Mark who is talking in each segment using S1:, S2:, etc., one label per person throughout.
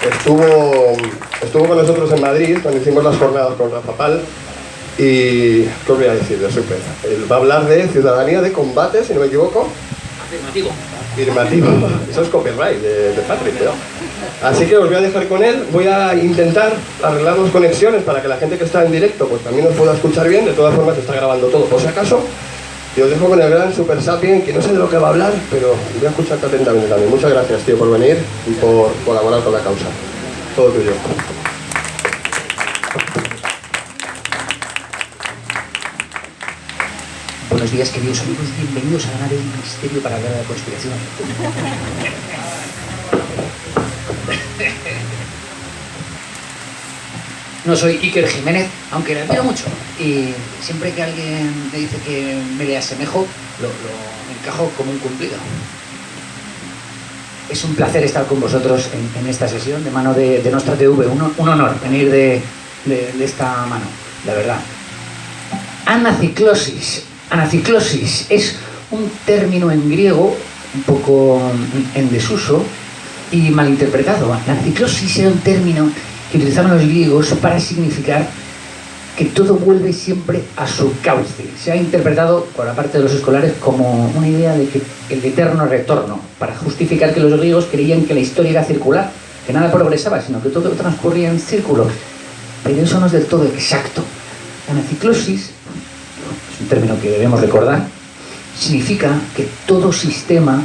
S1: Estuvo con nosotros en Madrid cuando hicimos las jornadas con Rafa Pal y, ¿qué os voy a decir de súper? Él va a hablar de ciudadanía de combate, si no me equivoco.
S2: Afirmativo.
S1: Afirmativo. Eso es copyright de Patrick, ¿no? Así que os voy a dejar con él. Voy a intentar arreglar las conexiones para que la gente que está en directo pues también nos pueda escuchar bien. De todas formas, se está grabando todo por si acaso. Y os dejo con el gran Super Sapien, que no sé de lo que va a hablar, pero voy a escucharte atentamente también. Muchas gracias, tío, por venir y por colaborar con la causa. Todo tuyo.
S2: Buenos días, queridos amigos. Bienvenidos a la nave del Ministerio para hablar de la conspiración. No soy Iker Jiménez, aunque le admiro mucho. Y siempre que alguien me dice que me le asemejo, lo encajo como un cumplido. Es un placer estar con vosotros en esta sesión de mano de Nostra TV. Un honor venir de esta mano, la verdad. Anaciclosis. Anaciclosis es un término en griego un poco en desuso y malinterpretado. Anaciclosis era un término que utilizaban los griegos para significar que todo vuelve siempre a su cauce. Se ha interpretado por la parte de los escolares como una idea de que el eterno retorno, para justificar que los griegos creían que la historia era circular, que nada progresaba, sino que todo transcurría en círculo. Pero eso no es del todo exacto. Anaciclosis, es un término que debemos recordar, significa que todo sistema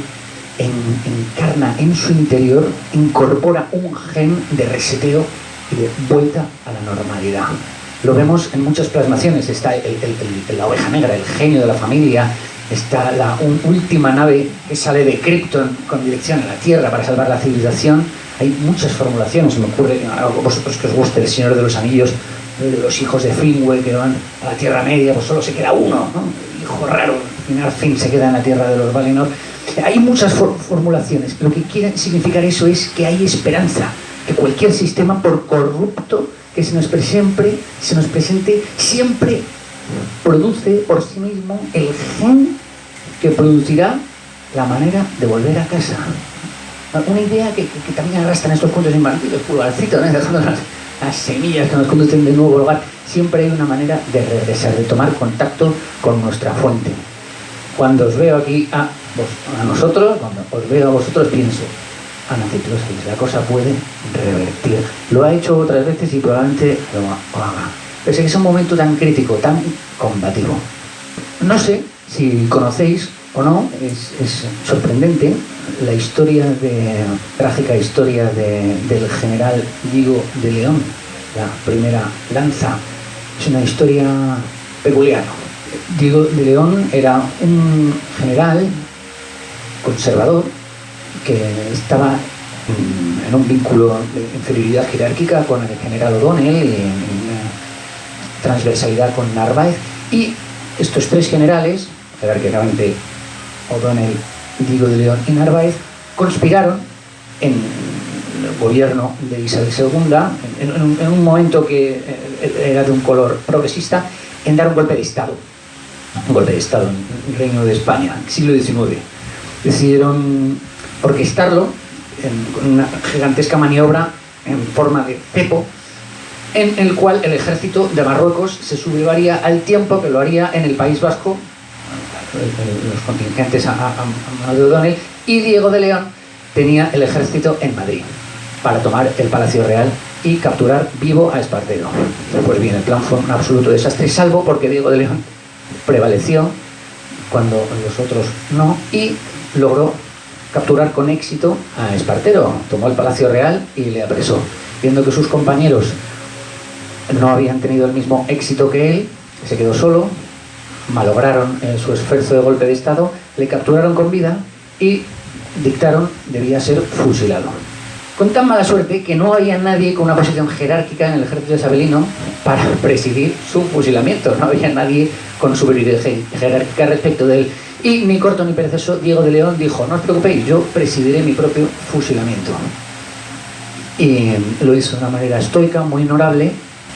S2: encarna en su interior, incorpora un gen de reseteo y de vuelta a la normalidad. Lo vemos en muchas plasmaciones. Está la oveja negra, el genio de la familia, está la última nave que sale de Krypton con dirección a la Tierra para salvar la civilización. Hay muchas formulaciones. Se me ocurre a vosotros que os guste El Señor de los Anillos, de los hijos de Finwë que van a la Tierra Media, pues solo se queda uno, ¿no? El hijo raro, al final Finn se queda en la Tierra de los Valinor. Hay muchas formulaciones. Lo que quiere significar eso es que hay esperanza, que cualquier sistema, por corrupto que se nos presente, siempre produce por sí mismo el gen que producirá la manera de volver a casa. Una idea que también arrastran estos cuentos infantiles, pulgarcito, ¿no? Dejando las semillas que nos conducen de nuevo al hogar. Siempre hay una manera de regresar, de tomar contacto con nuestra fuente. Cuando os veo aquí a nosotros, cuando os veo a vosotros, pienso: anaciclosis, la cosa puede revertir. Lo ha hecho otras veces y probablemente lo haga. Pero es que es un momento tan crítico, tan combativo. No sé si conocéis o no, es sorprendente la trágica historia del general Diego de León, la primera lanza. Es una historia peculiar. Diego de León era un general conservador que estaba en un vínculo de inferioridad jerárquica con el general O'Donnell y en una transversalidad con Narváez, y estos tres generales, jerárquicamente O'Donnell, Diego de León y Narváez, conspiraron en el gobierno de Isabel II, en un momento que era de un color progresista, en dar un golpe de Estado en el Reino de España, siglo XIX. Decidieron orquestarlo con una gigantesca maniobra en forma de cepo, en el cual el ejército de Marruecos se sublevaría al tiempo que lo haría en el País Vasco, los contingentes a mano de O'Donnell, y Diego de León tenía el ejército en Madrid para tomar el Palacio Real y capturar vivo a Espartero. Pues bien, el plan fue un absoluto desastre, salvo porque Diego de León prevaleció cuando los otros no, y logró capturar con éxito a Espartero. Tomó el Palacio Real y le apresó. Viendo que sus compañeros no habían tenido el mismo éxito que él, se quedó solo, malograron su esfuerzo de golpe de Estado, le capturaron con vida y dictaron debía ser fusilado. Con tan mala suerte que no había nadie con una posición jerárquica en el ejército isabelino para presidir su fusilamiento. No había nadie con superioridad jerárquica respecto de él. Y ni corto ni perezoso, Diego de León dijo: no os preocupéis, yo presidiré mi propio fusilamiento. Y lo hizo de una manera estoica, muy honorable,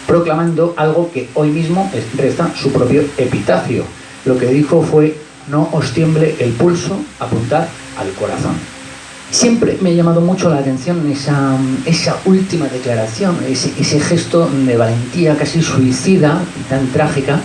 S2: proclamando algo que hoy mismo resta su propio epitafio. Lo que dijo fue: no os tiemble el pulso, apuntad al corazón. Siempre me ha llamado mucho la atención esa última declaración, ese gesto de valentía casi suicida, tan trágica,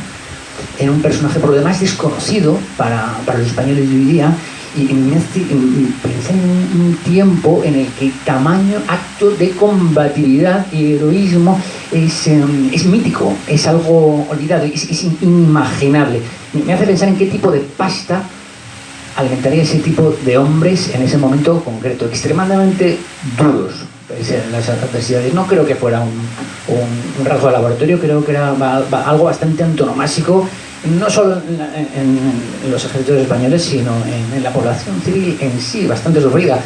S2: en un personaje por lo demás desconocido para los españoles de hoy día, y pensé en un tiempo en el que tamaño acto de combatividad y heroísmo es mítico, es algo olvidado, es inimaginable. Me hace pensar en qué tipo de pasta alimentaría ese tipo de hombres en ese momento concreto, extremadamente duros en las adversidades. No creo que fuera un rasgo de laboratorio, creo que era algo bastante antonomásico, no solo en los ejércitos españoles, sino en la población civil en sí, bastante sufrida.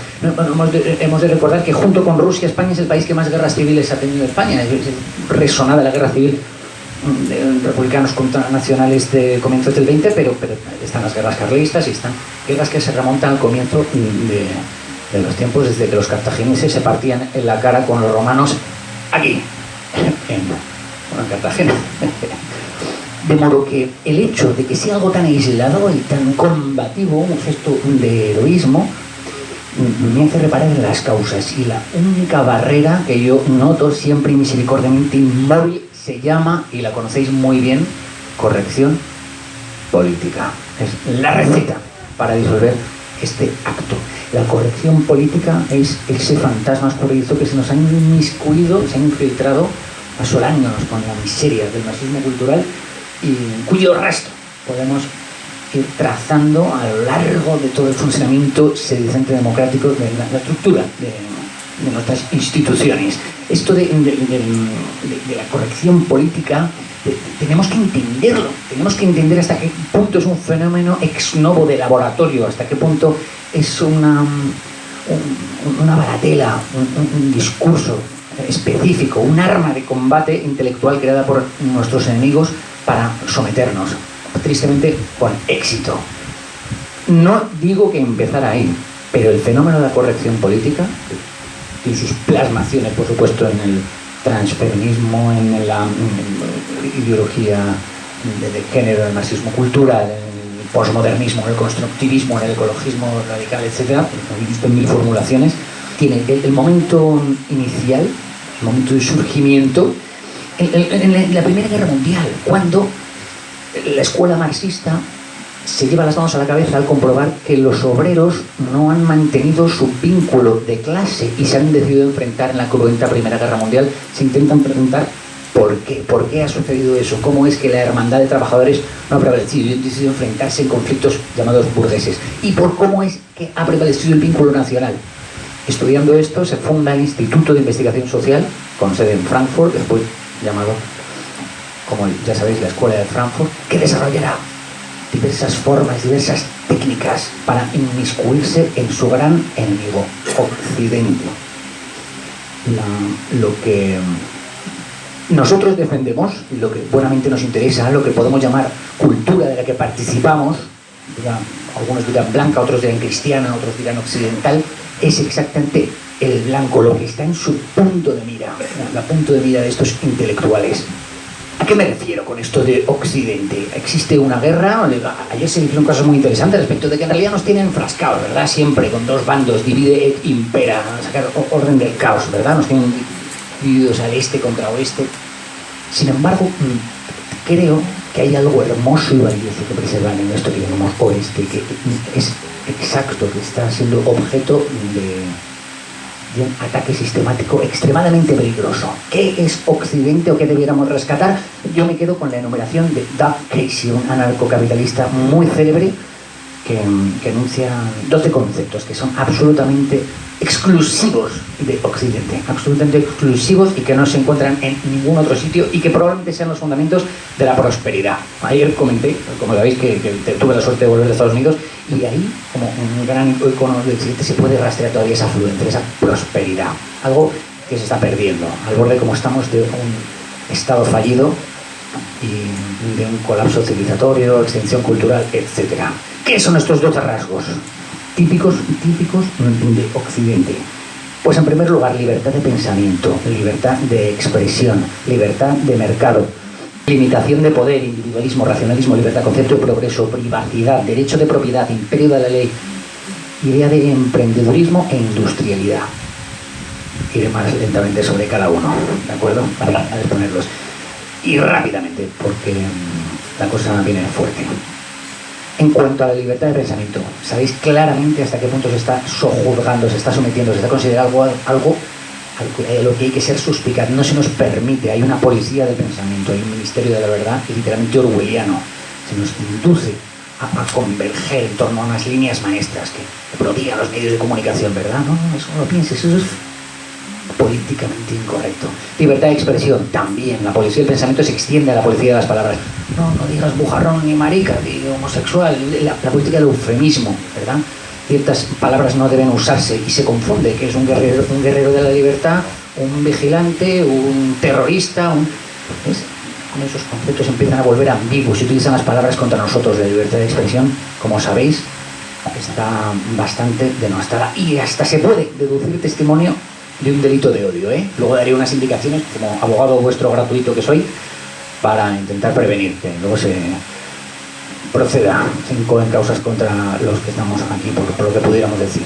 S2: Hemos de recordar que junto con Rusia, España es el país que más guerras civiles ha tenido España. Es resonada la guerra civil de republicanos contra nacionales de comienzos del 20, pero están las guerras carlistas y están guerras que se remontan al comienzo de los tiempos, desde que los cartagineses se partían en la cara con los romanos aquí, en Cartagena. De modo que el hecho de que sea algo tan aislado y tan combativo, un gesto de heroísmo, me hace reparar en las causas, y la única barrera que yo noto siempre misericordiamente inmóvil se llama, y la conocéis muy bien, corrección política. Es la receta para disolver este acto. La corrección política es ese fantasma escurridizo que se nos ha inmiscuido, se ha infiltrado asolándonos con la miseria del marxismo cultural, y cuyo rastro podemos ir trazando a lo largo de todo el funcionamiento sedicente democrático de la estructura de nuestras instituciones. Esto de la corrección política tenemos que entenderlo, tenemos que entender hasta qué punto es un fenómeno ex novo de laboratorio, hasta qué punto es una bagatela, un discurso específico, un arma de combate intelectual creada por nuestros enemigos para someternos, tristemente con éxito. No digo que empezar ahí, pero el fenómeno de la corrección política tiene sus plasmaciones, por supuesto, en el transfeminismo, en la ideología de género, en el marxismo cultural, en el posmodernismo, en el constructivismo, en el ecologismo radical, etc. He visto en mil formulaciones. Tiene el momento inicial, el momento de surgimiento, en la Primera Guerra Mundial, cuando la escuela marxista se lleva las manos a la cabeza al comprobar que los obreros no han mantenido su vínculo de clase y se han decidido enfrentar en la cruenta Primera Guerra Mundial. Se intentan preguntar por qué ha sucedido eso, cómo es que la hermandad de trabajadores no ha prevalecido y han decidido enfrentarse en conflictos llamados burgueses, y por cómo es que ha prevalecido el vínculo nacional. Estudiando esto se funda el Instituto de Investigación Social, con sede en Frankfurt, después llamado, como ya sabéis, la Escuela de Frankfurt, que desarrollará diversas formas, diversas técnicas para inmiscuirse en su gran enemigo, Occidente. Lo que nosotros defendemos, lo que buenamente nos interesa, lo que podemos llamar cultura de la que participamos, algunos dirán blanca, otros dirán cristiana, otros dirán occidental, es exactamente el blanco, lo que está en su punto de mira, la punto de mira de estos intelectuales. ¿A qué me refiero con esto de Occidente? Existe una guerra, ayer se dijeron cosas muy interesantes respecto de que en realidad nos tienen enfrascados, ¿verdad? Siempre con dos bandos, divide et impera, sacar orden del caos, ¿verdad? Nos tienen divididos al este contra oeste. Sin embargo, creo que hay algo hermoso y valioso que preservar en esto que llamamos oeste, que es exacto, que está siendo objeto de un ataque sistemático extremadamente peligroso. ¿Qué es Occidente o qué debiéramos rescatar? Yo me quedo con la enumeración de Doug Casey, un anarcocapitalista muy célebre que enuncia 12 conceptos que son absolutamente exclusivos de Occidente, absolutamente exclusivos y que no se encuentran en ningún otro sitio y que probablemente sean los fundamentos de la prosperidad. Ayer comenté, como sabéis, que tuve la suerte de volver de Estados Unidos, y ahí, como un gran icono del Occidente, se puede rastrear todavía esa afluencia, esa prosperidad, algo que se está perdiendo, al borde, como estamos, de un estado fallido y de un colapso civilizatorio, extinción cultural, etc. ¿Qué son estos 12 rasgos típicos de Occidente? Pues en primer lugar, libertad de pensamiento, libertad de expresión, libertad de mercado, limitación de poder, individualismo, racionalismo, libertad, concepto de progreso, privacidad, derecho de propiedad, imperio de la ley, idea de emprendedurismo e industrialidad. Iré más lentamente sobre cada uno, ¿de acuerdo? Para exponerlos. Y rápidamente, porque la cosa viene fuerte. En cuanto a la libertad de pensamiento, sabéis claramente hasta qué punto se está sojuzgando, se está sometiendo, se está considerando algo a lo que hay que ser suspicaz. No se nos permite, hay una policía del pensamiento, hay un ministerio de la verdad literalmente orwelliano. Se nos induce a converger en torno a unas líneas maestras que prodigan los medios de comunicación, ¿verdad? No, eso no lo pienses, eso es políticamente incorrecto. Libertad de expresión, también. La policía del pensamiento se extiende a la policía de las palabras. No digas bujarrón ni marica, ni homosexual. La política del eufemismo, ¿verdad? Ciertas palabras no deben usarse y se confunde que es un guerrero de la libertad, un vigilante, un terrorista, ¿ves? Con esos conceptos empiezan a volver ambiguos y utilizan las palabras contra nosotros. La libertad de expresión, como sabéis, está bastante denostada y hasta se puede deducir testimonio de un delito de odio, ¿eh? Luego daré unas indicaciones como abogado vuestro gratuito que soy para intentar prevenir que luego se proceda en causas contra los que estamos aquí por lo que pudiéramos decir.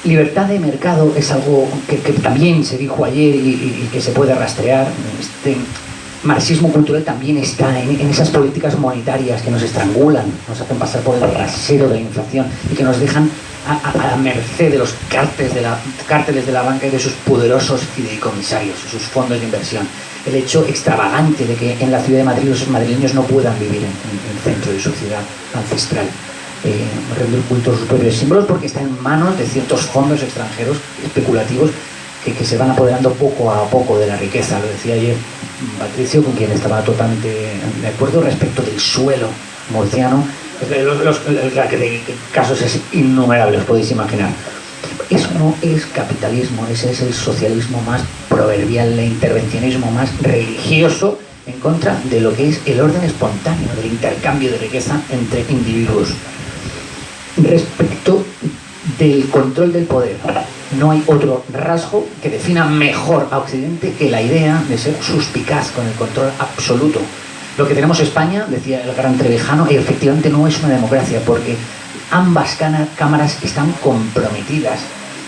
S2: Libertad de mercado es algo que también se dijo ayer y que se puede rastrear. Este marxismo cultural también está en esas políticas monetarias que nos estrangulan, nos hacen pasar por el rasero de la inflación y que nos dejan a merced de los cárteles de la banca y de sus poderosos fideicomisarios, sus fondos de inversión. El hecho extravagante de que en la ciudad de Madrid los madrileños no puedan vivir en el centro de su ciudad ancestral, rendir culto a sus propios símbolos porque está en manos de ciertos fondos extranjeros especulativos que se van apoderando poco a poco de la riqueza. Lo decía ayer Patricio, con quien estaba totalmente de acuerdo respecto del suelo murciano. De casos es innumerable, os podéis imaginar. Eso no es capitalismo, ese es el socialismo más proverbial, el intervencionismo más religioso en contra de lo que es el orden espontáneo del intercambio de riqueza entre individuos. Respecto del control del poder, no hay otro rasgo que defina mejor a Occidente que la idea de ser suspicaz con el control absoluto. Lo que tenemos en España, decía el gran Trevijano, efectivamente no es una democracia porque ambas cámaras están comprometidas.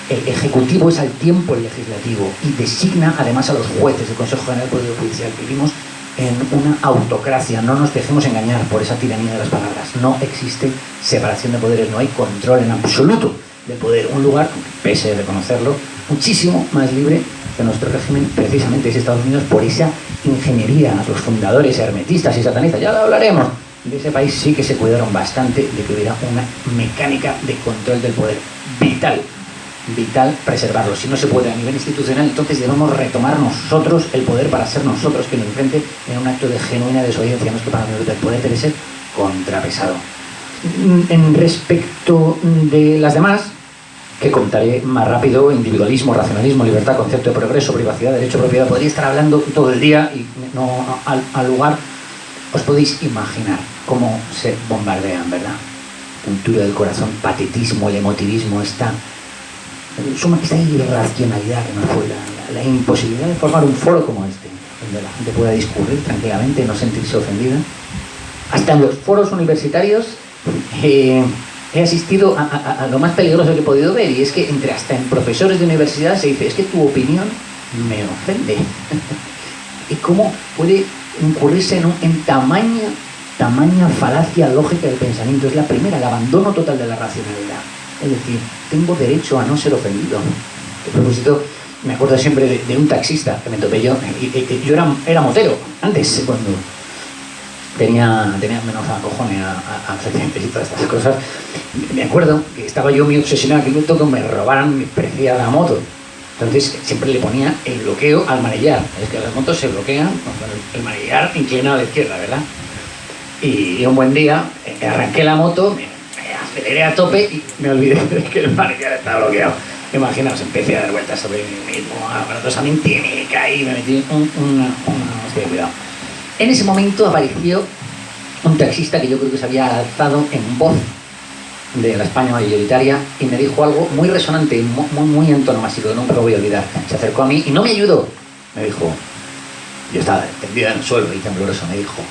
S2: El Ejecutivo es al tiempo el Legislativo y designa además a los jueces del Consejo General del Poder Judicial. Vivimos en una autocracia, no nos dejemos engañar por esa tiranía de las palabras. No existe separación de poderes, no hay control en absoluto del poder. Un lugar, pese a reconocerlo, muchísimo más libre que nuestro régimen, precisamente es Estados Unidos, por esa ingeniería. Los fundadores hermetistas y satanistas, ya lo hablaremos, de ese país sí que se cuidaron bastante de que hubiera una mecánica de control del poder. Vital preservarlo. Si no se puede a nivel institucional, entonces debemos retomar nosotros el poder para ser nosotros quien lo enfrente en un acto de genuina desobediencia. No es que para mí el poder debe ser contrapesado. En respecto de las demás, que contaré más rápido: individualismo, racionalismo, libertad, concepto de progreso, privacidad, derecho a propiedad. Podría estar hablando todo el día y no al lugar. Os podéis imaginar cómo se bombardean, ¿verdad? Cultura del corazón, patetismo, el emotivismo, esta irracionalidad que nos fue la imposibilidad de formar un foro como este, donde la gente pueda discurrir tranquilamente, no sentirse ofendida. Hasta en los foros universitarios he asistido a lo más peligroso que he podido ver, y es que hasta en profesores de universidad se dice: es que tu opinión me ofende. ¿Y cómo puede incurrirse en tamaña falacia lógica del pensamiento? Es la primera, el abandono total de la racionalidad. Es decir, tengo derecho a no ser ofendido. A propósito, me acuerdo siempre de un taxista que me topé yo. Yo era motero antes, cuando tenía menos acojones a accidentes y todas estas cosas. Me acuerdo que estaba yo muy obsesionado que me robaran mi preciada moto. Entonces siempre le ponía el bloqueo al manillar. Es que las motos se bloquean con el manillar inclinado a la izquierda, ¿verdad? Y un buen día arranqué la moto, me aceleré a tope y me olvidé de que el manillar estaba bloqueado. Imaginaos, empecé a dar vueltas sobre mí mismo, aparatosamente, me caí, me metí hostia, cuidado. En ese momento apareció un taxista que yo creo que se había alzado en voz de la España mayoritaria y me dijo algo muy resonante, muy antonomásico, que nunca lo voy a olvidar. Se acercó a mí y no me ayudó. Me dijo, yo estaba tendida en el suelo y tembloroso, me dijo: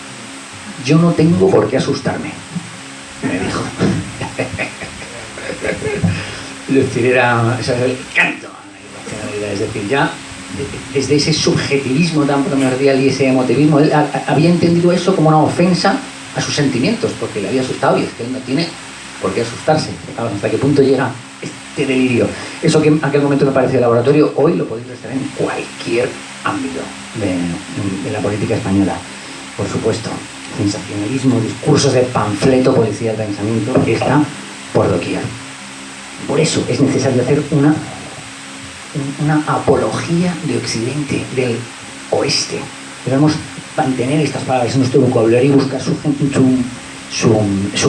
S2: yo no tengo por qué asustarme. Me dijo. decir, era el canto, es decir, ya desde ese subjetivismo tan primordial y ese emotivismo, él había entendido eso como una ofensa a sus sentimientos, porque le había asustado, y es que él no tiene por qué asustarse. ¿Hasta qué punto llega este delirio? Eso que en aquel momento me parecía laboratorio, hoy lo podéis estar en cualquier ámbito de la política española. Por supuesto, sensacionalismo, discursos de panfleto, policía del pensamiento, que está por doquier. Por eso es necesario hacer una apología de Occidente, del oeste. Debemos mantener estas palabras en nuestro vocabulario y buscar su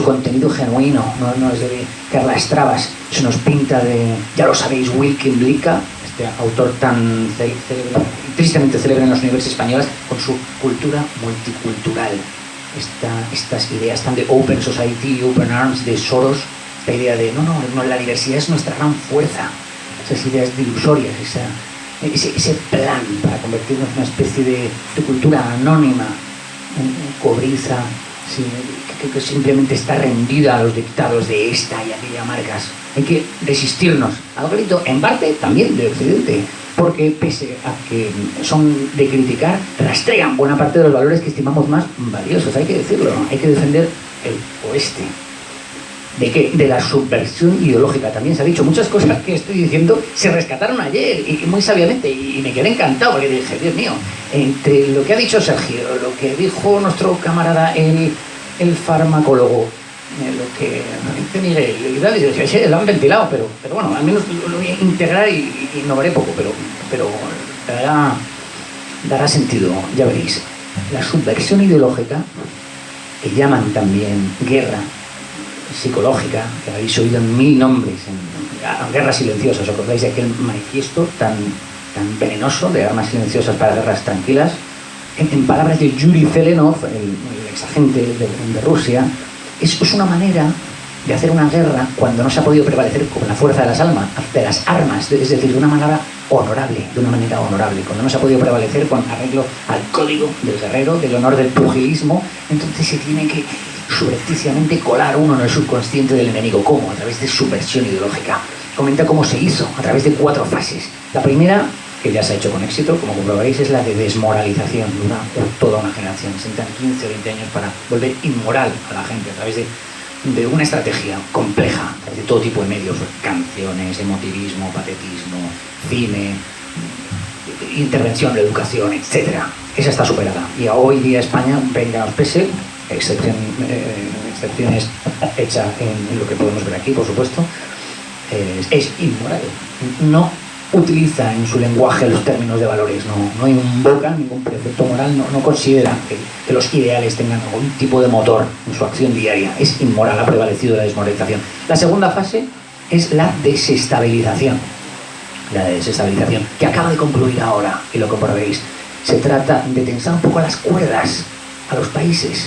S2: contenido genuino. No es de Carlas Travas, se nos pinta de, ya lo sabéis, Wilkin Blica, este autor tan tristemente célebre en las universidades españolas, con su cultura multicultural. Estas ideas tan de Open Society, Open Arms, de Soros, esta idea de no, la diversidad es nuestra gran fuerza. Esas ideas ilusorias, ese plan para convertirnos en una especie de cultura anónima, cobriza, sí, que simplemente está rendida a los dictados de esta y aquella marcas. Hay que resistirnos al grito, en parte también de Occidente, porque pese a que son de criticar, rastrean buena parte de los valores que estimamos más valiosos, hay que decirlo, hay que defender el oeste. ¿De qué? De la subversión ideológica. También se ha dicho muchas cosas que estoy diciendo, se rescataron ayer y muy sabiamente, y me quedé encantado porque dije, Dios mío, entre lo que ha dicho Sergio, lo que dijo nuestro camarada el farmacólogo, lo que dice Miguel, y tal, lo han ventilado, pero bueno, al menos lo voy a integrar y innovaré poco, pero dará sentido, ya veréis. La subversión ideológica, que llaman también guerra psicológica, que habéis oído en mil nombres, en guerras silenciosas. ¿Os acordáis de aquel manifiesto tan venenoso de armas silenciosas para guerras tranquilas? En palabras de Yuri Zelenov, el exagente de Rusia, es una manera de hacer una guerra cuando no se ha podido prevalecer con la fuerza de las armas, es decir, de una manera honorable, cuando no se ha podido prevalecer con arreglo al código del guerrero, del honor del pugilismo. Entonces se tiene que subrepticiamente colar uno en el subconsciente del enemigo. ¿Cómo? A través de subversión ideológica. Comenta cómo se hizo, a través de 4 fases. La primera, que ya se ha hecho con éxito, como comprobaréis, es la de desmoralización. Dura toda una generación. Se necesitan 15 o 20 años para volver inmoral a la gente, a través de una estrategia compleja, a través de todo tipo de medios, canciones, emotivismo, patetismo, cine, intervención, la educación, etc. Esa está superada. Y hoy día España, venga nos pese, excepciones hechas en lo que podemos ver aquí, por supuesto, es inmoral. No utiliza en su lenguaje los términos de valores, no invoca ningún precepto moral, no considera que los ideales tengan algún tipo de motor en su acción diaria. Es inmoral, ha prevalecido la desmoralización. La segunda fase es la desestabilización. Que acaba de concluir ahora, y lo comprobaréis. Se trata de tensar un poco las cuerdas a los países.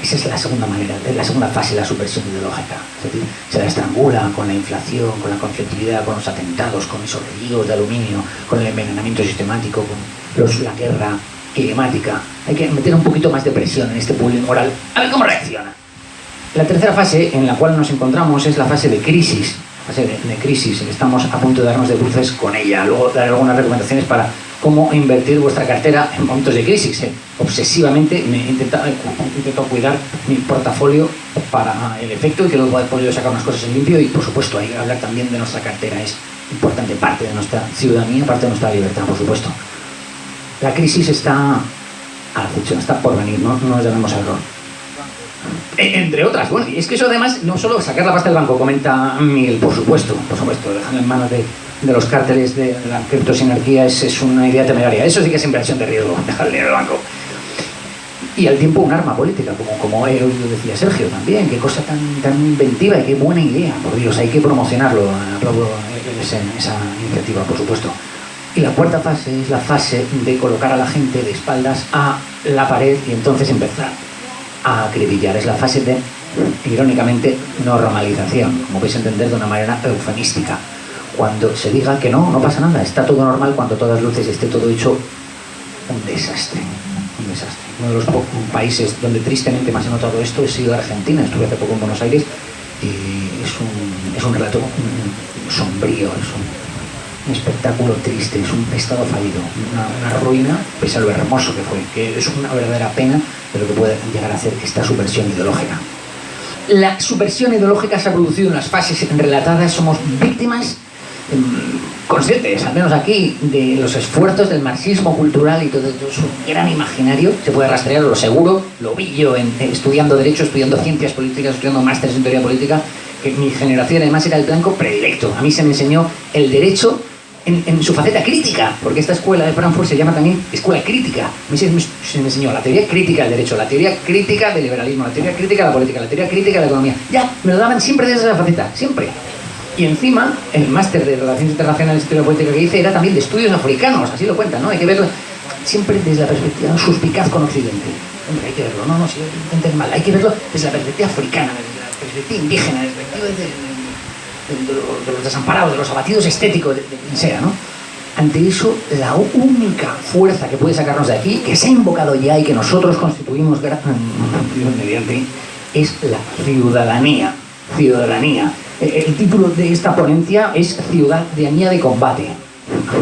S2: Esa es la segunda manera, la segunda fase de la subversión ideológica. Es decir, se la estrangula con la inflación, con la conflictividad, con los atentados, con esos residuos de aluminio, con el envenenamiento sistemático, con la guerra climática. Hay que meter un poquito más de presión en este pool moral. A ver cómo reacciona. La tercera fase en la cual nos encontramos es la fase de crisis. Estamos a punto de darnos de bruces con ella. Luego daré algunas recomendaciones para cómo invertir vuestra cartera en momentos de crisis. Obsesivamente me he intentado cuidar mi portafolio para el efecto y que luego he podido sacar unas cosas en limpio, y por supuesto hay que hablar también de nuestra cartera. Es importante, parte de nuestra ciudadanía, parte de nuestra libertad, por supuesto. La crisis está a la función, está por venir, no nos llamemos al error. Entre otras, bueno, y es que eso además, no solo sacar la pasta del banco, comenta Miguel, por supuesto, dejarla en manos de los cárteles de la criptosinarquía es una idea temeraria. Eso sí que es inversión de riesgo, dejar el dinero en el banco. Y al tiempo un arma política, como he oído decía Sergio también. Qué cosa tan inventiva y qué buena idea, por Dios, hay que promocionarlo. Aplaudo esa iniciativa, por supuesto. Y la cuarta fase es la fase de colocar a la gente de espaldas a la pared y entonces empezar a acribillar. Es la fase de, irónicamente, normalización, como podéis entender de una manera eufemística. Cuando se diga que no pasa nada, está todo normal, cuando todas luces esté todo hecho un desastre. Uno de los países donde tristemente más he notado esto ha sido Argentina. Estuve hace poco en Buenos Aires y es un relato sombrío, es un espectáculo triste, es un estado fallido, una ruina, pese a lo hermoso que fue, que es una verdadera pena de lo que puede llegar a ser esta subversión ideológica. La subversión ideológica se ha producido en las fases relatadas, somos víctimas conscientes, al menos aquí, de los esfuerzos del marxismo cultural y todo su gran imaginario. Se puede rastrear, lo seguro, lo vi yo estudiando Derecho, estudiando Ciencias Políticas, estudiando másteres en Teoría Política, que mi generación además era el blanco predilecto. A mí se me enseñó el Derecho en su faceta crítica, porque esta escuela de Frankfurt se llama también escuela crítica. A mí se me enseñó la teoría crítica del derecho, la teoría crítica del liberalismo, la teoría crítica de la política, la teoría crítica de la economía. Ya, me lo daban siempre desde esa faceta, siempre. Y encima, el máster de Relaciones Internacionales y Teoría Política que hice era también de estudios africanos, así lo cuentan, ¿no? Hay que verlo siempre desde la perspectiva suspicaz con Occidente. Hombre, hay que verlo, no, si intenten mal, hay que verlo desde la perspectiva africana, desde la perspectiva indígena, desde la perspectiva de los desamparados, de los abatidos estéticos, de quien sea, ¿no? Ante eso, la única fuerza que puede sacarnos de aquí, que se ha invocado ya y que nosotros constituimos mediante, es la ciudadanía. Ciudadanía. El título de esta ponencia es Ciudadanía de Combate.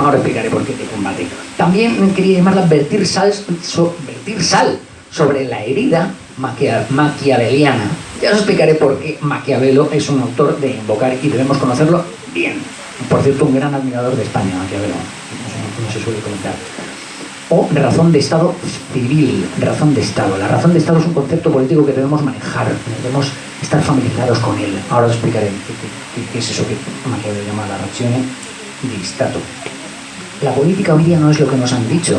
S2: Ahora explicaré por qué de combate. También quería llamarla vertir sal sobre la herida maquiaveliana. Ya os explicaré por qué Maquiavelo es un autor de invocar y debemos conocerlo bien. Por cierto, un gran admirador de España, Maquiavelo. No se suele comentar. O razón de Estado civil, razón de Estado. La razón de Estado es un concepto político que debemos manejar, debemos estar familiarizados con él. Ahora os explicaré qué es eso que Maquiavelo llama la ragione di Stato. La política hoy día no es lo que nos han dicho,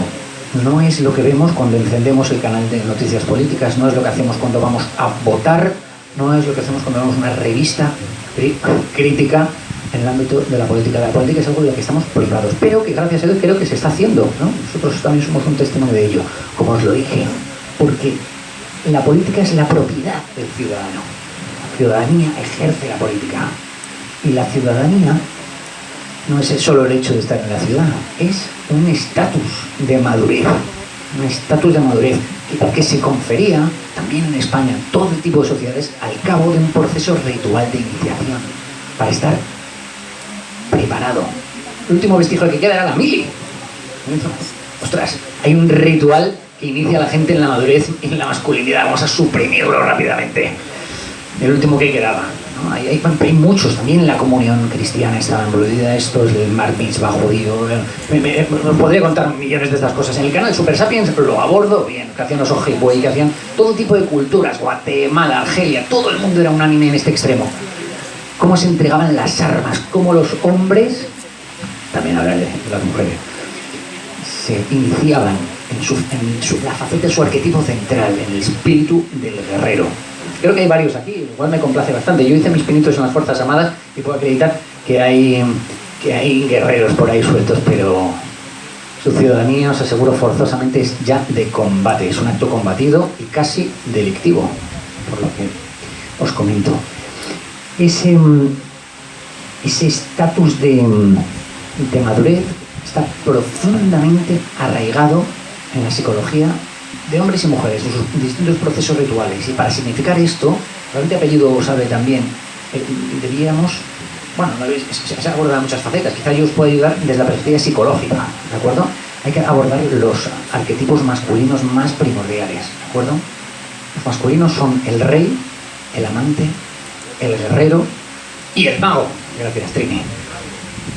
S2: no es lo que vemos cuando encendemos el canal de noticias políticas, no es lo que hacemos cuando vamos a votar, no es lo que hacemos cuando vemos una revista crítica en el ámbito de la política. La política es algo de lo que estamos privados, pero que gracias a Dios creo que se está haciendo, ¿no? Nosotros también somos un testimonio de ello, como os lo dije, porque la política es la propiedad del ciudadano. La ciudadanía ejerce la política y la ciudadanía no es solo el hecho de estar en la ciudad, es un estatus de madurez, que se confería también en España, en todo tipo de sociedades, al cabo de un proceso ritual de iniciación, para estar preparado. El último vestigio que queda era la mili. Ostras, hay un ritual que inicia a la gente en la madurez y en la masculinidad. Vamos a suprimirlo rápidamente. El último que quedaba, ¿no? Hay muchos, también en la comunión cristiana estaban incluidas estos, el Bar Mitzvah judío. Me podría contar millones de estas cosas. En el canal Super Sapiens lo abordo bien, que hacían los Ojibwe, que hacían todo tipo de culturas, Guatemala, Argelia, todo el mundo era unánime en este extremo. Cómo se entregaban las armas, cómo los hombres, también hablaré de las mujeres, se iniciaban en la faceta de su arquetipo central, en el espíritu del guerrero. Creo que hay varios aquí, igual me complace bastante. Yo hice mis pinitos en las Fuerzas Armadas y puedo acreditar que hay guerreros por ahí sueltos, pero su ciudadanía, os aseguro forzosamente, es ya de combate. Es un acto combatido y casi delictivo, por lo que os comento. Ese estatus de madurez está profundamente arraigado en la psicología de hombres y mujeres, sus distintos procesos rituales. Y para significar esto, realmente apellido sabe también, debíamos, bueno, se abordan muchas facetas, quizá yo os pueda ayudar desde la perspectiva psicológica, ¿de acuerdo? Hay que abordar los arquetipos masculinos más primordiales, ¿de acuerdo? Los masculinos son el rey, el amante, el guerrero y el mago. Gracias, Trini.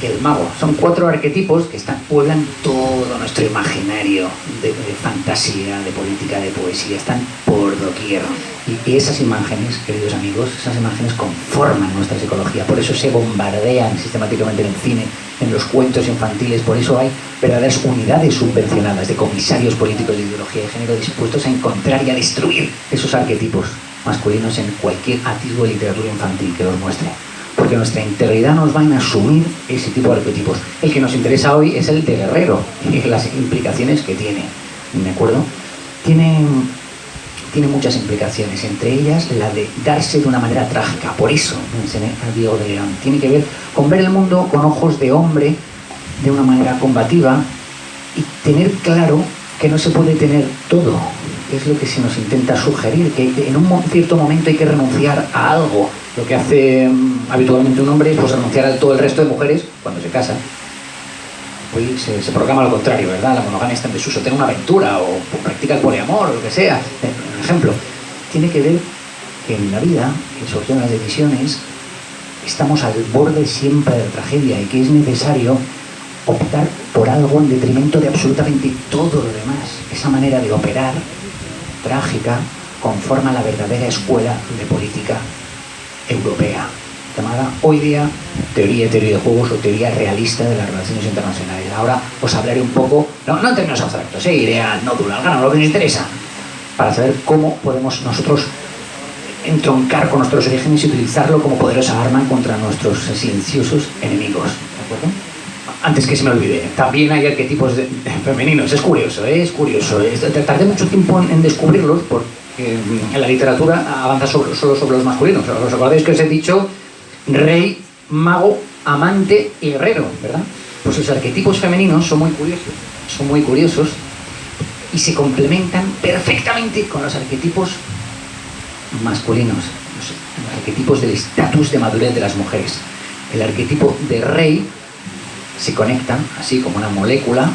S2: El mago. Son 4 arquetipos que pueblan todo nuestro imaginario de fantasía, de política, de poesía. Están por doquier. Y esas imágenes, queridos amigos, esas imágenes conforman nuestra psicología. Por eso se bombardean sistemáticamente en el cine, en los cuentos infantiles. Por eso hay verdaderas unidades subvencionadas de comisarios políticos de ideología de género dispuestos a encontrar y a destruir esos arquetipos masculinos en cualquier atisbo de literatura infantil que los muestre. Porque nuestra integridad nos va a asumir ese tipo de arquetipos. El que nos interesa hoy es el de guerrero y las implicaciones que tiene, ¿de acuerdo? Tiene muchas implicaciones, entre ellas la de darse de una manera trágica. Por eso mencioné a Diego de León. Tiene que ver con ver el mundo con ojos de hombre de una manera combativa y tener claro que no se puede tener todo. Es lo que se nos intenta sugerir, que en un cierto momento hay que renunciar a algo Lo que hace habitualmente un hombre es pues, renunciar a todo el resto de mujeres cuando se casa. Hoy se proclama lo contrario, ¿verdad? La monogamia está en desuso, tiene una aventura o practica el poliamor o lo que sea. Por ejemplo, tiene que ver que en la vida, que sobre todo en las decisiones, estamos al borde siempre de la tragedia y que es necesario optar por algo en detrimento de absolutamente todo lo demás. Esa manera de operar, trágica, conforma la verdadera escuela de política europea, llamada hoy día teoría de juegos o teoría realista de las relaciones internacionales. Ahora os hablaré un poco, no en términos abstractos, iré al nódulo, al grano, lo que nos interesa, para saber cómo podemos nosotros entroncar con nuestros orígenes y utilizarlo como poderosa arma contra nuestros silenciosos enemigos. ¿De acuerdo? Antes que se me olvide, también hay arquetipos femeninos. Es curioso. Tardé mucho tiempo en descubrirlos porque en la literatura avanza solo sobre los masculinos. ¿Os acordáis que os he dicho rey, mago, amante y guerrero, verdad? Pues los arquetipos femeninos son muy curiosos y se complementan perfectamente con los arquetipos masculinos, los arquetipos del estatus de madurez de las mujeres. El arquetipo de rey se conecta, así como una molécula,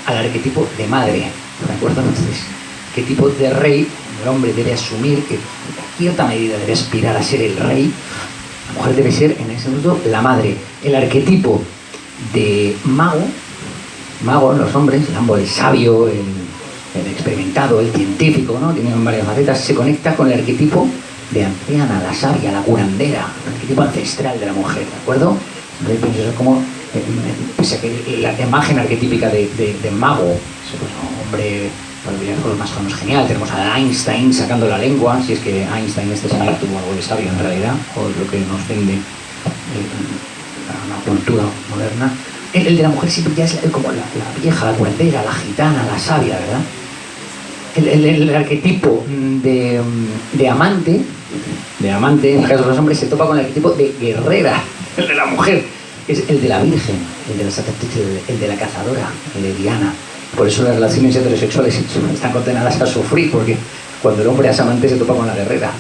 S2: al arquetipo de madre. ¿De acuerdo? Entonces, ¿qué tipo de rey? El hombre debe asumir que en cierta medida debe aspirar a ser el rey. La mujer debe ser, en ese momento, la madre. El arquetipo de mago en los hombres, el sabio, el experimentado, el científico, ¿no? Tiene varias facetas, se conecta con el arquetipo de anciana, la sabia, la curandera, el arquetipo ancestral de la mujer, ¿de acuerdo? Entonces, como pese a que la imagen arquetípica de mago, pues, un hombre, los más conocidos, genial, tenemos a Einstein sacando la lengua, si es que Einstein, este señor, tuvo algo de sabio en realidad, o lo que nos vende la cultura moderna. El de la mujer siempre ya es como la vieja, la curandera, la gitana, la sabia, ¿verdad? El arquetipo de amante, en el caso de los hombres, se topa con el arquetipo de guerrera, el de la mujer, es el de la virgen, el de la sacerdotisa, el de la cazadora, el de Diana. Por eso las relaciones heterosexuales están condenadas a sufrir, porque cuando el hombre es amante se topa con la guerrera.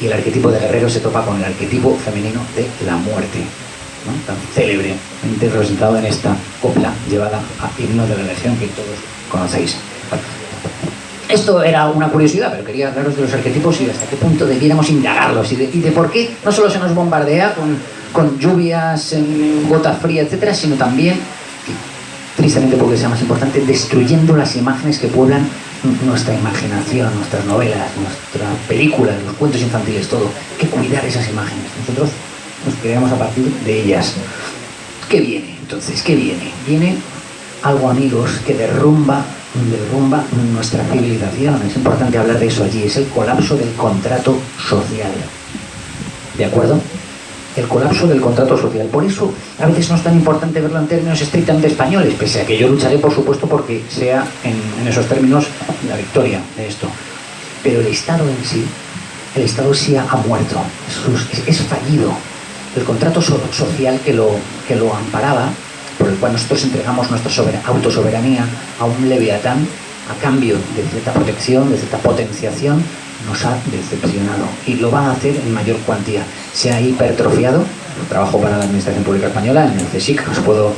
S2: Y el arquetipo de guerrero se topa con el arquetipo femenino de la muerte, ¿no? Tan célebremente representado en esta copla llevada a himno de la legión que todos conocéis. Esto era una curiosidad, pero quería hablaros de los arquetipos y hasta qué punto debiéramos indagarlos y de por qué no solo se nos bombardea con lluvias, gota fría, etcétera, sino también, tristemente porque sea más importante, destruyendo las imágenes que pueblan nuestra imaginación, nuestras novelas, nuestras películas, los cuentos infantiles, todo. Hay que cuidar esas imágenes. Nosotros nos creamos a partir de ellas. ¿Qué viene entonces? ¿Qué viene? Viene algo, amigos, que derrumba nuestra civilización. Es importante hablar de eso allí. Es el colapso del contrato social. ¿De acuerdo? El colapso del contrato social. Por eso a veces no es tan importante verlo en términos estrictamente españoles, pese a que yo lucharé, por supuesto, porque sea en esos términos la victoria de esto. Pero el Estado en sí, el Estado sí ha muerto. Es fallido. El contrato social que lo amparaba, por el cual nosotros entregamos nuestra autosoberanía a un leviatán a cambio de cierta protección, de cierta potenciación, nos ha decepcionado y lo va a hacer en mayor cuantía. Se ha hipertrofiado. Trabajo para la Administración Pública Española, en el CSIC, os puedo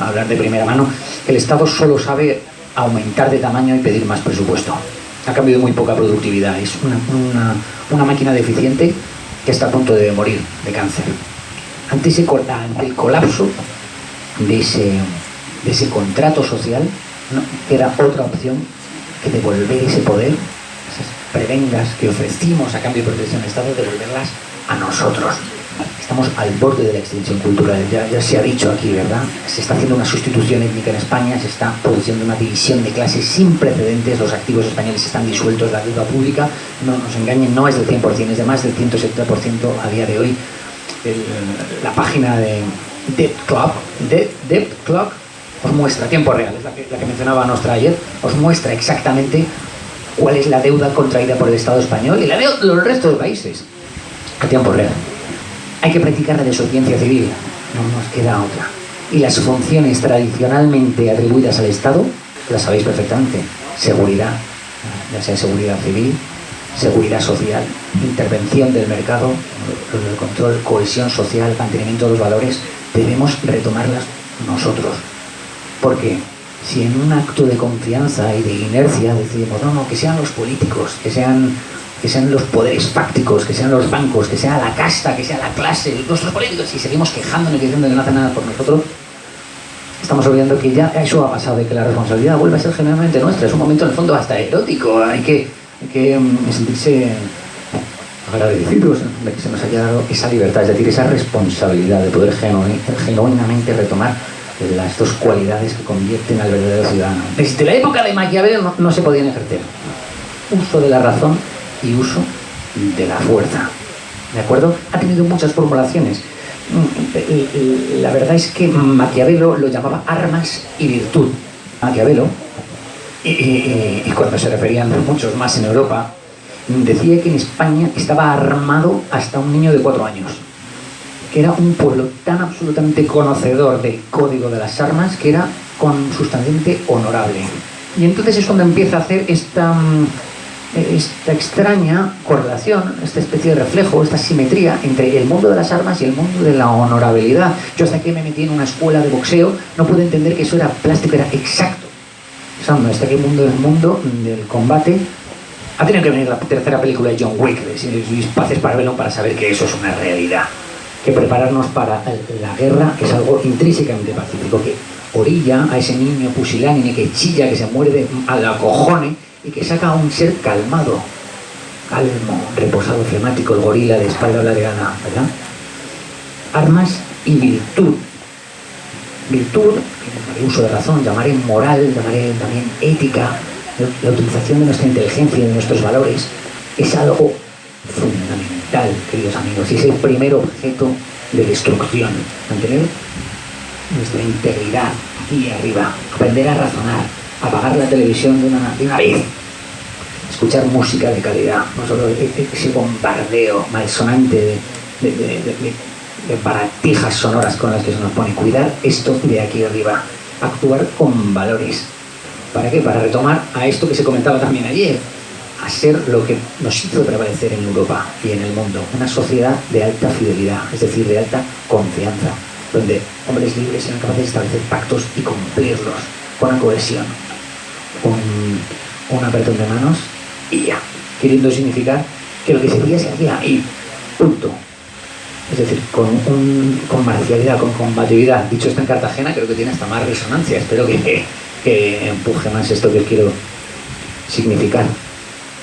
S2: hablar de primera mano. El Estado solo sabe aumentar de tamaño y pedir más presupuesto, a cambio de muy poca productividad. Es una máquina deficiente que está a punto de morir de cáncer. Ante el colapso de ese contrato social, no queda otra opción que devolver ese poder, esas prebendas que ofrecimos a cambio de protección del Estado, devolverlas a nosotros. Estamos al borde de la extinción cultural, ya se ha dicho aquí, ¿verdad? Se está haciendo una sustitución étnica en España, se está produciendo una división de clases sin precedentes, los activos españoles están disueltos, la deuda pública, no nos engañen, no es del 100%, es de más del 170% a día de hoy. La página de Debt Clock os muestra, a tiempo real, es la que mencionaba Nostra ayer, os muestra exactamente cuál es la deuda contraída por el Estado español y la deuda de los restos de países, a tiempo real. Hay que practicar la desobediencia civil, no nos queda otra. Y las funciones tradicionalmente atribuidas al Estado, las sabéis perfectamente: seguridad, ya sea seguridad civil, seguridad social, intervención del mercado, el control, cohesión social, mantenimiento de los valores, debemos retomarlas nosotros. Porque si en un acto de confianza y de inercia decidimos, no, que sean los políticos, que sean los poderes fácticos, que sean los bancos, que sea la casta, que sea la clase, nuestros políticos, y seguimos quejándonos y diciendo que no hacen nada por nosotros, estamos olvidando que ya eso ha pasado, de que la responsabilidad vuelve a ser generalmente nuestra. Es un momento en el fondo hasta erótico, hay que sentirse agradecidos de que se nos haya dado esa libertad, es decir, esa responsabilidad de poder genuinamente retomar las dos cualidades que convierten al verdadero ciudadano. Desde la época de Maquiavelo no se podían ejercer: uso de la razón y uso de la fuerza. ¿De acuerdo? Ha tenido muchas formulaciones. La verdad es que Maquiavelo lo llamaba armas y virtud. Maquiavelo, y cuando se referían muchos más en Europa, decía que en España estaba armado hasta un niño de 4 años, que era un pueblo tan absolutamente conocedor del código de las armas que era consustancialmente honorable. Y entonces es cuando empieza a hacer esta extraña correlación, esta especie de reflejo, esta simetría entre el mundo de las armas y el mundo de la honorabilidad. Yo hasta que me metí en una escuela de boxeo no pude entender que eso era plástico, era exacto. Hasta que el mundo del combate. Ha tenido que venir la tercera película de John Wick, y Paces para Vellon, para saber que eso es una realidad. Que prepararnos para la guerra es algo intrínsecamente pacífico, que orilla a ese niño pusilánime que chilla, que se muerde a la cojones y que saca a un ser calmado, calmo, reposado, flemático, el gorila de espalda ladeada, ¿verdad? Armas y virtud. Virtud, el uso de razón, llamaré moral, llamaré también ética. La utilización de nuestra inteligencia y de nuestros valores es algo fundamental, queridos amigos, y es el primer objeto de destrucción. Mantener nuestra integridad aquí arriba, aprender a razonar, apagar la televisión de una vez, escuchar música de calidad, no solo ese bombardeo malsonante de baratijas sonoras con las que se nos pone. Cuidar esto de aquí arriba, actuar con valores. ¿Para qué? Para retomar a esto que se comentaba también ayer, a ser lo que nos hizo prevalecer en Europa y en el mundo, una sociedad de alta fidelidad, es decir, de alta confianza, donde hombres libres sean capaces de establecer pactos y cumplirlos, con una cohesión, un apretón de manos y ya, queriendo significar que lo que se hacía y punto. Es decir, con marcialidad, con combatividad. Dicho esto en Cartagena, creo que tiene hasta más resonancia. Espero que empuje más esto que quiero significar.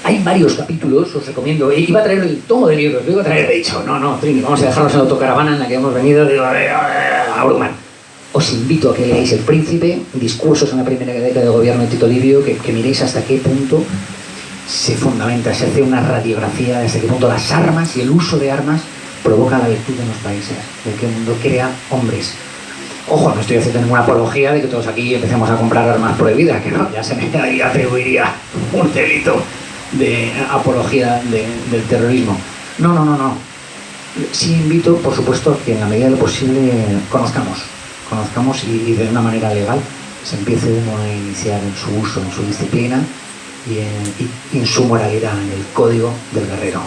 S2: Hay varios capítulos, os recomiendo. Iba a traer el tomo de libros, lo iba a traer, de hecho, no, Trini, vamos a dejarnos en la autocaravana en la que hemos venido a abrumar. Os invito a que leáis El Príncipe, discursos en la primera década de gobierno de Tito Livio, que miréis hasta qué punto se fundamenta, se hace una radiografía de hasta qué punto las armas y el uso de armas provoca la virtud en los países, de que el mundo crea hombres. Ojo, no estoy haciendo ninguna apología de que todos aquí empecemos a comprar armas prohibidas, que no, ya se me atribuiría un delito de apología del terrorismo. No. Sí invito, por supuesto, a que en la medida de lo posible conozcamos y de una manera legal se empiece uno a iniciar en su uso, en su disciplina y en su moralidad, en el código del guerrero.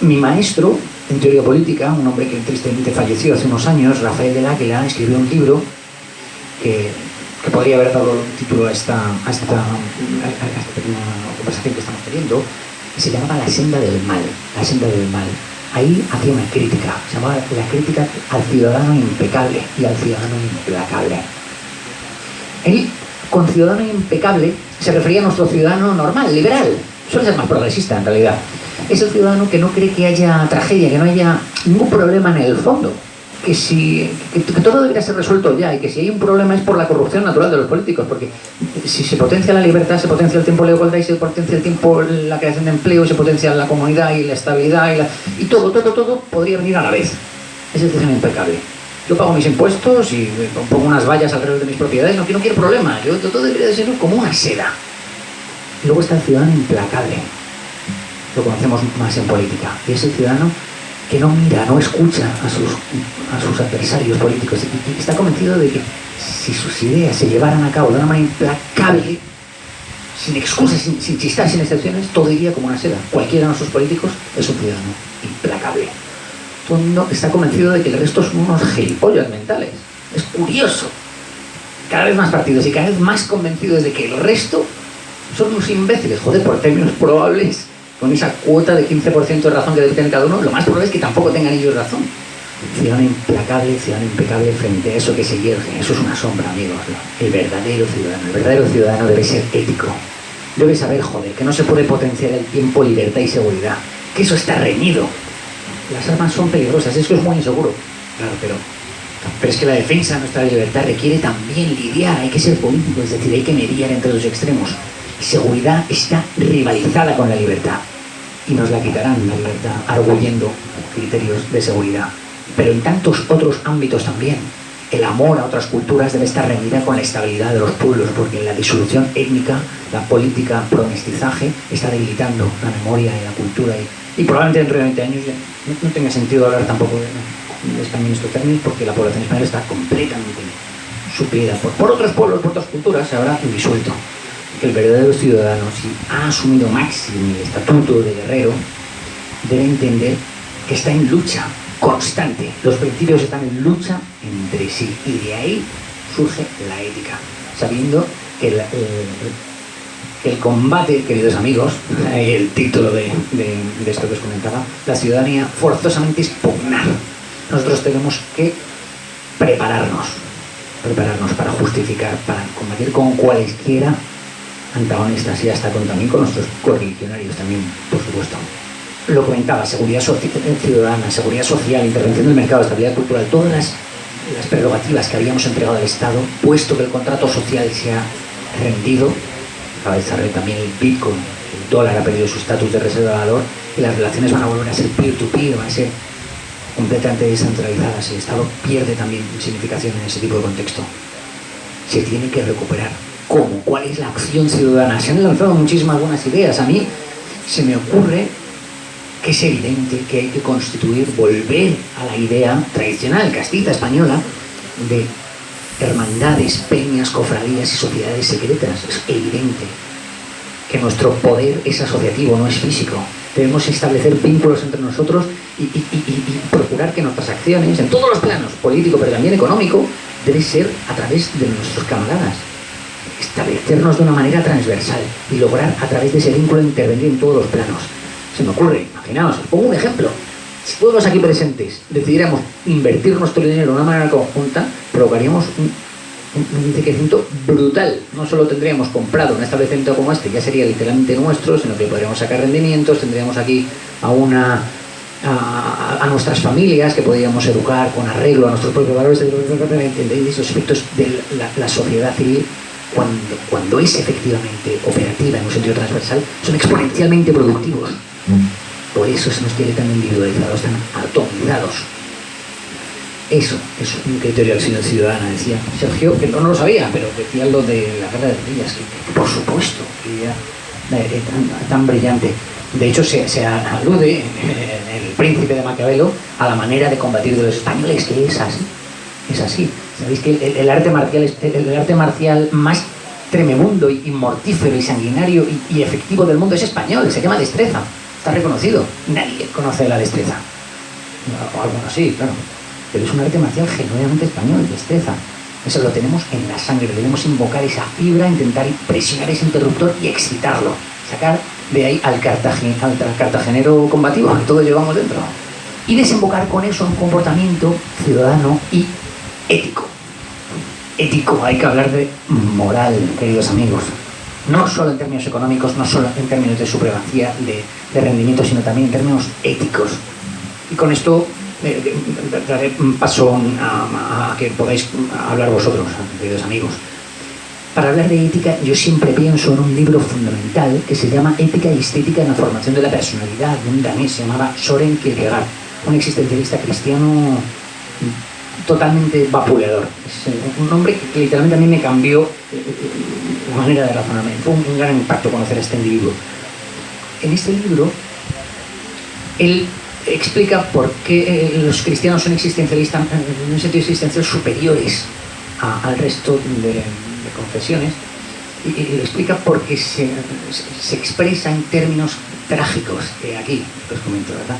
S2: Mi maestro en teoría política, un hombre que tristemente falleció hace unos años, Rafael del Águila, escribió un libro que podría haber dado título a esta pequeña conversación que estamos teniendo, y se llamaba La senda del mal. La senda del mal. Ahí hacía una crítica, se llamaba la crítica al ciudadano impecable y al ciudadano implacable. Él, con ciudadano impecable, se refería a nuestro ciudadano normal, liberal. Suele ser más progresista en realidad. Es el ciudadano que no cree que haya tragedia, que no haya ningún problema en el fondo, que todo debería ser resuelto ya, y que si hay un problema es por la corrupción natural de los políticos, porque si se potencia la libertad, se potencia el tiempo de la igualdad, y se potencia el tiempo la creación de empleo, y se potencia la comunidad y la estabilidad, y todo podría venir a la vez. Es el ciudadano impecable. Yo pago mis impuestos y pongo unas vallas alrededor de mis propiedades, no quiero problemas, todo debería de ser como una seda. Y luego está el ciudadano implacable. Lo conocemos más en política, y es el ciudadano que no mira, no escucha a sus adversarios políticos, y está convencido de que si sus ideas se llevaran a cabo de una manera implacable, sin excusas, sin chistar, sin excepciones, todo iría como una seda. Cualquiera de nuestros políticos es un ciudadano implacable. Todo el mundo está convencido de que el resto son unos gilipollas mentales. Es curioso. Cada vez más partidos y cada vez más convencidos de que el resto son unos imbéciles. Joder, por términos probables, con esa cuota de 15% de razón que debe tener cada uno, lo más probable es que tampoco tengan ellos razón. Ciudadano implacable, ciudadano impecable frente a eso que se yergue. Eso es una sombra, amigos. El verdadero ciudadano debe ser ético. Debe saber, joder, que no se puede potenciar el tiempo, libertad y seguridad. Que eso está reñido. Las armas son peligrosas, eso es muy inseguro. Claro, pero es que la defensa de nuestra libertad requiere también lidiar. Hay que ser político, es decir, hay que mediar entre los extremos. Seguridad está rivalizada con la libertad. Y nos la quitarán, la libertad, arguyendo criterios de seguridad. Pero en tantos otros ámbitos también, el amor a otras culturas debe estar reñida con la estabilidad de los pueblos, porque en la disolución étnica, la política pro mestizaje está debilitando la memoria y la cultura, y probablemente dentro de 20 años ya no tenga sentido hablar tampoco de España en estos términos, porque la población española está completamente suplida por otros pueblos, por otras culturas, se habrá disuelto. El verdadero ciudadano, si ha asumido máximo el estatuto de guerrero, debe entender que está en lucha constante. Los principios están en lucha entre sí, y de ahí surge la ética, sabiendo que el combate, queridos amigos, el título de esto que os comentaba, la ciudadanía forzosamente es pugnar. Nosotros tenemos que prepararnos para justificar, para combatir con cualesquiera antagonistas, y hasta también con nuestros correligionarios también, por supuesto. Lo comentaba, seguridad ciudadana, seguridad social, intervención del mercado, estabilidad cultural, todas las prerrogativas que habíamos entregado al Estado, puesto que el contrato social se ha rendido, acaba de salir también el Bitcoin, el dólar ha perdido su estatus de reserva de valor, y las relaciones van a volver a ser peer-to-peer, van a ser completamente descentralizadas, y el Estado pierde también significación en ese tipo de contexto. Se tiene que recuperar. ¿Cómo? ¿Cuál es la acción ciudadana? Se han lanzado muchísimas buenas ideas. A mí se me ocurre que es evidente que hay que volver a la idea tradicional, castiza, española, de hermandades, peñas, cofradías y sociedades secretas. Es evidente que nuestro poder es asociativo, no es físico. Debemos establecer vínculos entre nosotros y procurar que nuestras acciones, en todos los planos, político pero también económico, debe ser a través de nuestros camaradas. Establecernos de una manera transversal y lograr a través de ese vínculo intervenir en todos los planos. Se me ocurre, imaginaos, os pongo un ejemplo. Si todos los aquí presentes decidiéramos invertir nuestro dinero de una manera conjunta, provocaríamos un enriquecimiento brutal. No solo tendríamos comprado un establecimiento como este, ya sería literalmente nuestro, sino que podríamos sacar rendimientos, tendríamos aquí a nuestras familias que podríamos educar con arreglo a nuestros propios valores, esos aspectos de la sociedad civil. Cuando es efectivamente operativa en un sentido transversal, son exponencialmente productivos. Por eso se nos tiene tan individualizados, tan atomizados. Eso es un criterio de acción ciudadana, decía Sergio, que no lo sabía, pero decía lo de la guerra de guerrillas, que por supuesto, que tan brillante. De hecho, se alude en El Príncipe de Maquiavelo a la manera de combatir de los españoles, que es así. Es así. Sabéis que el arte marcial más tremebundo y mortífero y sanguinario y efectivo del mundo es español, se llama destreza, está reconocido. Nadie conoce la destreza. O algunos sí, claro. Pero es un arte marcial genuinamente español, destreza. Eso lo tenemos en la sangre, debemos invocar esa fibra, intentar presionar ese interruptor y excitarlo. Sacar de ahí al cartagenero combativo que todos llevamos dentro. Y desembocar con eso un comportamiento ciudadano y ético. Ético, hay que hablar de moral, queridos amigos. No solo en términos económicos, no solo en términos de supremacía, de rendimiento, sino también en términos éticos. Y con esto daré paso a que podáis hablar vosotros, queridos amigos. Para hablar de ética, yo siempre pienso en un libro fundamental que se llama Ética y Estética en la Formación de la Personalidad, de un danés, se llamaba Søren Kierkegaard, un existencialista cristiano totalmente vapuleador. Es un hombre que literalmente a mí me cambió la manera de razonarme. Fue un gran impacto conocer a este individuo. En este libro, él explica por qué los cristianos son existencialistas, en un sentido existencial, superiores al resto de confesiones, Y lo explica porque se expresa en términos trágicos. Aquí os comento, ¿verdad?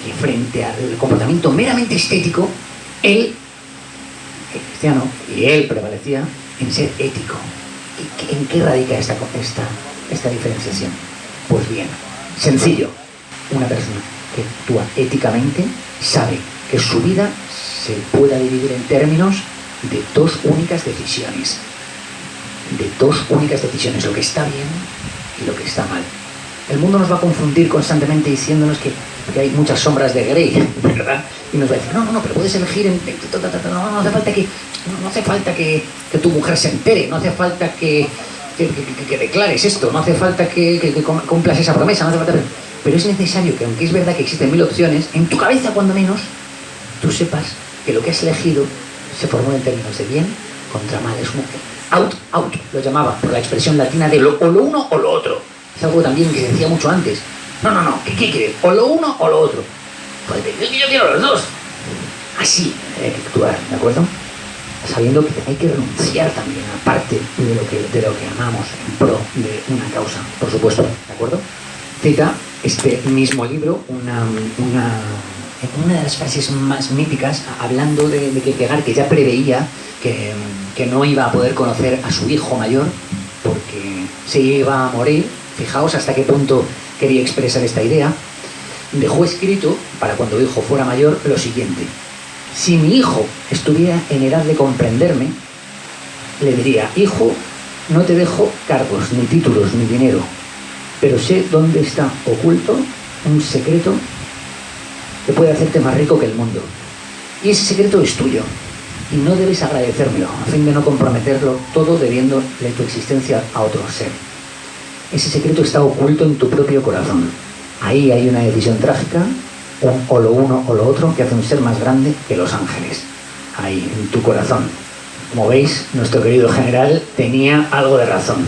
S2: Que frente al comportamiento meramente estético, él, el cristiano, y él prevalecía en ser ético. ¿Y en qué radica esta diferenciación? Pues bien, sencillo. Una persona que actúa éticamente sabe que su vida se pueda dividir en términos de dos únicas decisiones. De dos únicas decisiones, lo que está bien y lo que está mal. El mundo nos va a confundir constantemente diciéndonos que hay muchas sombras de Grey, ¿verdad? Y nos va a decir, no, pero puedes elegir no hace falta que tu mujer se entere, no hace falta que declares esto, no hace falta que cumplas esa promesa, no hace falta... Pero es necesario que, aunque es verdad que existen 1000 opciones, en tu cabeza, cuando menos, tú sepas que lo que has elegido se formula en términos de bien contra mal. Es un out, lo llamaba por la expresión latina de o lo uno o lo otro. Es algo también que se decía mucho antes. No, ¿qué quieres? ¿O lo uno o lo otro? Pues yo quiero los dos. Así hay que actuar, ¿de acuerdo? Sabiendo que hay que renunciar también a parte de lo que amamos en pro de una causa, por supuesto, ¿de acuerdo? Cita este mismo libro una de las frases más míticas, hablando de Kierkegaard, que ya preveía que no iba a poder conocer a su hijo mayor porque se iba a morir. Fijaos hasta qué punto quería expresar esta idea. Dejó escrito, para cuando el hijo fuera mayor, lo siguiente: si mi hijo estuviera en edad de comprenderme, le diría, hijo, no te dejo cargos, ni títulos, ni dinero, pero sé dónde está oculto un secreto que puede hacerte más rico que el mundo. Y ese secreto es tuyo, y no debes agradecérmelo, a fin de no comprometerlo todo debiéndole tu existencia a otro ser. Ese secreto está oculto en tu propio corazón. Ahí hay una decisión trágica, o lo uno o lo otro, que hace un ser más grande que los ángeles. Ahí, en tu corazón. Como veis, nuestro querido general tenía algo de razón.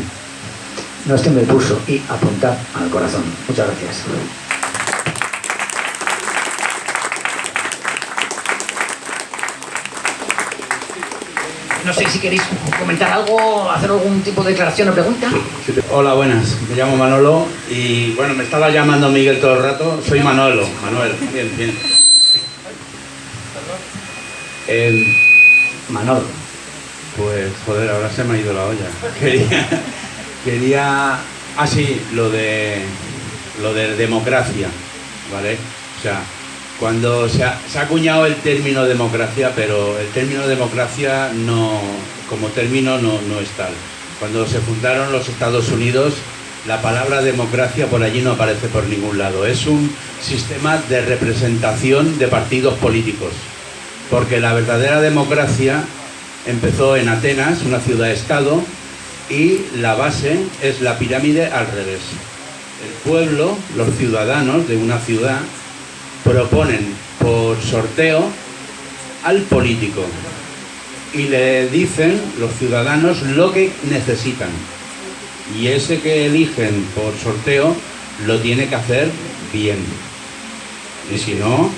S2: No estén el pulso y apuntad al corazón. Muchas gracias. No sé si queréis comentar algo, hacer algún tipo de declaración o pregunta.
S3: Hola, buenas. Me llamo Manolo y, bueno, me estaba llamando Miguel todo el rato. Soy Manuel. Bien.
S2: Manolo.
S3: Pues, joder, ahora se me ha ido la olla. Quería... Ah, sí, lo de democracia, ¿vale? O sea, cuando se ha acuñado el término democracia, pero el término democracia no, como término no es tal. Cuando se fundaron los Estados Unidos, la palabra democracia por allí no aparece por ningún lado. Es un sistema de representación de partidos políticos, porque la verdadera democracia empezó en Atenas, una ciudad-estado, y la base es la pirámide al revés. El pueblo, los ciudadanos de una ciudad, proponen por sorteo al político y le dicen los ciudadanos lo que necesitan, y ese que eligen por sorteo lo tiene que hacer bien, y si no...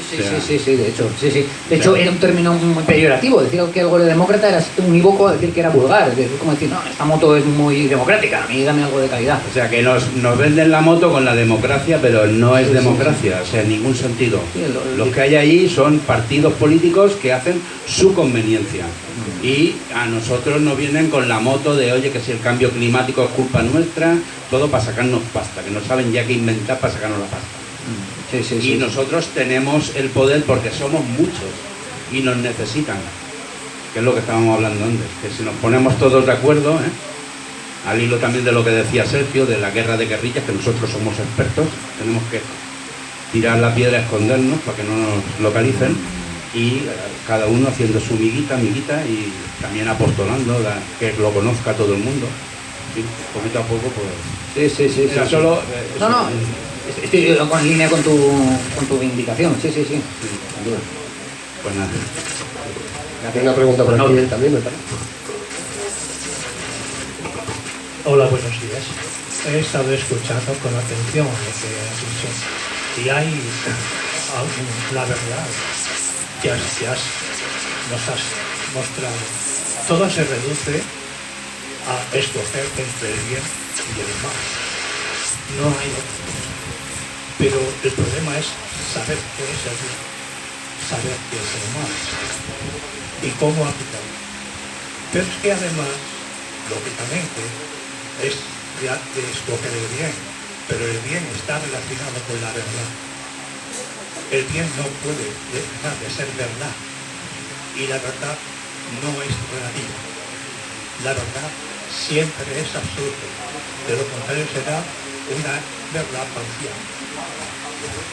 S2: Sí, de hecho era un término muy peyorativo. Decir que algo era demócrata era unívoco a decir que era vulgar. Es como decir, no, esta moto es muy democrática, a mí dame algo de calidad.
S3: O sea, que nos venden la moto con la democracia, pero no es democracia, o sea, en ningún sentido. Los que hay ahí son partidos políticos que hacen su conveniencia. Y a nosotros nos vienen con la moto de, oye, que si el cambio climático es culpa nuestra, todo para sacarnos pasta, que no saben ya qué inventar para sacarnos la pasta. Y nosotros tenemos el poder porque somos muchos y nos necesitan, que es lo que estábamos hablando antes, que si nos ponemos todos de acuerdo, al hilo también de lo que decía Sergio, de la guerra de guerrillas, que nosotros somos expertos, tenemos que tirar la piedra, escondernos para que no nos localicen, y cada uno haciendo su miguita, y también apostolando, que lo conozca todo el mundo. Sí, poquito a poco, pues... Sí. Solo,
S2: estoy en línea con tu indicación, sí. Sin duda.
S3: Pues nada.
S1: Hay una pregunta por aquí también, me parece.
S4: Hola, buenos días. He estado escuchando con atención lo que has dicho y hay la verdad que nos has mostrado. Todo se reduce a escoger entre el bien y el mal. No hay otro. Pero el problema es saber qué es el bien, saber qué es el mal y cómo aplicarlo. Pero es que además, lógicamente, es de escoger el bien, pero el bien está relacionado con la verdad. El bien no puede dejar de ser verdad y la verdad no es relativa. La verdad siempre es absoluta, de lo contrario será una verdad parcial.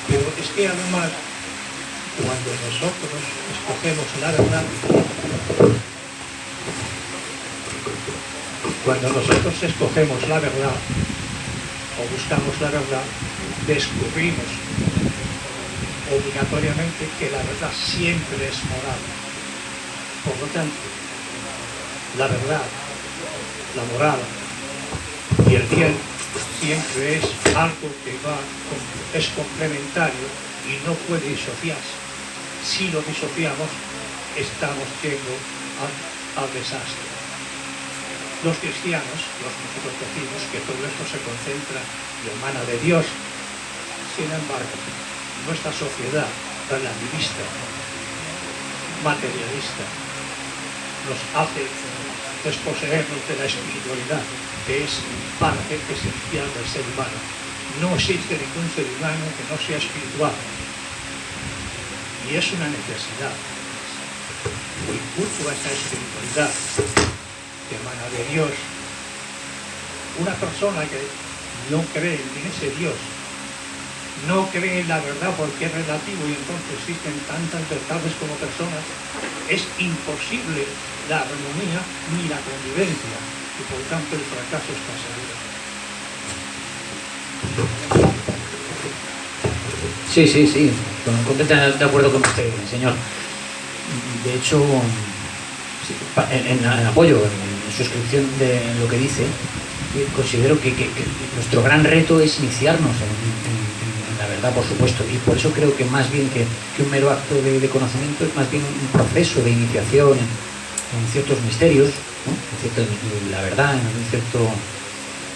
S4: Pero es que además, cuando nosotros escogemos la verdad, o buscamos la verdad, descubrimos obligatoriamente que la verdad siempre es moral. Por lo tanto, la verdad, la moral y el bien siempre es algo que es complementario y no puede disociarse. Si lo disociamos, estamos yendo al desastre. Los cristianos, nosotros decimos que todo esto se concentra y emana de Dios. Sin embargo, nuestra sociedad relativista, materialista, nos hace desposeernos de la espiritualidad, que es parte esencial del ser humano. No existe ningún ser humano que no sea espiritual. Y es una necesidad. Y culto a esa espiritualidad que emana de Dios. Una persona que no cree en ese Dios, no cree en la verdad porque es relativo y entonces existen tantas verdades como personas, es imposible la armonía ni la convivencia y por tanto el fracaso está seguro.
S2: Sí, completamente de acuerdo con usted, señor. De hecho, sí, en apoyo, en suscripción de lo que dice, considero que nuestro gran reto es iniciarnos en la verdad, por supuesto, y por eso creo que más bien que un mero acto de conocimiento es más bien un proceso de iniciación en ciertos misterios, ¿no? En la verdad, en un cierto...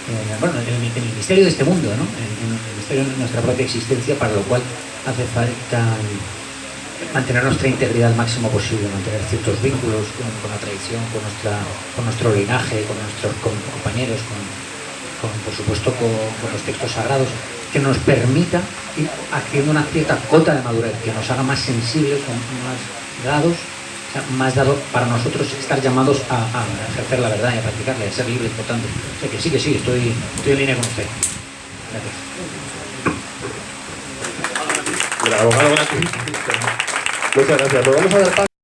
S2: en el misterio de este mundo, ¿no? En el misterio de nuestra propia existencia, para lo cual hace falta mantener nuestra integridad al máximo posible, mantener ciertos vínculos con la tradición, con nuestro linaje, con nuestros compañeros, por supuesto con los textos sagrados, que nos permita ir haciendo una cierta cota de madurez, que nos haga más sensibles, con más grados, o sea, más dado para nosotros estar llamados a ejercer la verdad y a practicarla, y a ser libres, por tanto. O sea que sí, estoy en línea con usted. Gracias.
S1: El abogado gratis. Muchas gracias. Pues vamos a dar paso.